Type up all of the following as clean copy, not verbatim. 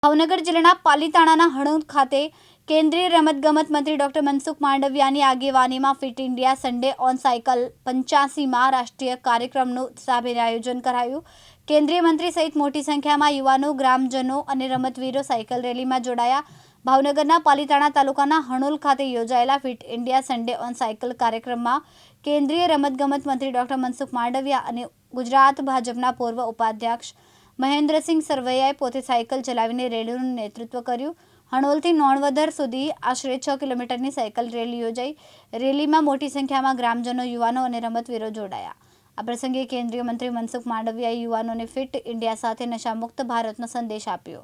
ભાવનગર જિલ્લાના પાલીતાણાના હણોદ ખાતે કેન્દ્રીય રમતગમત મંત્રી ડોક્ટર મનસુખ માંડવિયાની આગેવાનીમાં Fit India Sunday on cycle 85માં રાષ્ટ્રીય કાર્યક્રમનું ઉત્સાહભેર આયોજન કરાયું। કેન્દ્રીય મંત્રી સહિત મોટી સંખ્યામાં યુવાનો, ગ્રામજનો અને રમતવીરો સાયકલ રેલીમાં જોડાયા। ભાવનગરના પાલીતાણા તાલુકાના હણોલ ખાતે યોજાયેલા fit India Sunday on cycle કાર્યક્રમમાં કેન્દ્રીય રમતગમત મંત્રી ડોક્ટર મનસુખ માંડવિયા અને ગુજરાત ભાજપના પૂર્વ ઉપાધ્યક્ષ મહેન્દ્રસિંહ સરવૈયાએ પોતે સાયકલ ચલાવીને રેલીનું નેતૃત્વ કર્યું। હણોલથી નોણવદર સુધી આશરે 6 કિલોમીટરની સાયકલ રેલી યોજાઈ। રેલીમાં મોટી સંખ્યામાં ગ્રામજનો, યુવાનો અને રમતવીરો જોડાયા। આ પ્રસંગે કેન્દ્રીય મંત્રી મનસુખ માંડવિયાએ યુવાનોને ફિટ ઇન્ડિયા સાથે નશામુક્ત ભારતનો સંદેશ આપ્યો।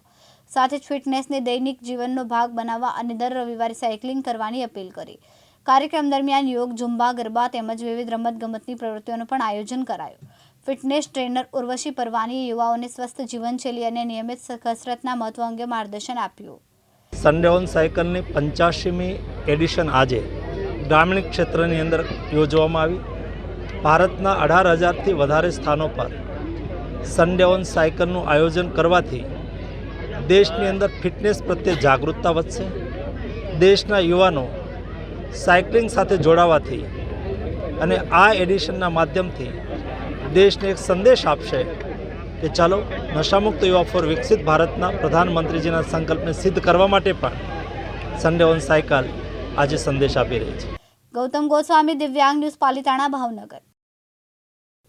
સાથે જ ફિટનેસને દૈનિક જીવનનો ભાગ બનાવવા અને દર રવિવારે સાયકલિંગ કરવાની અપીલ કરી। કાર્યક્રમ દરમિયાન યોગ, ઝુંબા, ગરબા તેમજ વિવિધ રમતગમતની પ્રવૃત્તિઓનું પણ આયોજન કરાયું। ફિટનેસ ટ્રેનર ઉર્વશી પરવાનીએ યુવાઓને સ્વસ્થ જીવનશૈલી અને નિયમિત કસરતના મહત્વ અંગે માર્ગદર્શન આપ્યું। સન્ડે ઓન સાયકલની 85મી એડિશન આજે ગ્રામીણ ક્ષેત્રની અંદર યોજવામાં આવી। ભારતના 18,000થી વધારે સ્થાનો પર સન્ડે ઓન સાયકલનું આયોજન કરવાથી દેશની અંદર ફિટનેસ પ્રત્યે જાગૃતતા વધશે। દેશના યુવાનો સાયકલિંગ સાથે જોડાવાથી અને આ એડિશનના માધ્યમથી દેશને એક સંદેશ આપશે કે ચાલો નશામુક્ત યુવા ફોર વિકસિત ભારતના પ્રધાનમંત્રીજીના સંકલ્પને સિદ્ધ કરવા માટે પણ સન્ડે ઓન સાયકલ આજે સંદેશ આપી રહી છે। ગૌતમ ગોસ્વામી, દિવ્યાંગ ન્યૂઝ, પાલીતાણા, ભાવનગર।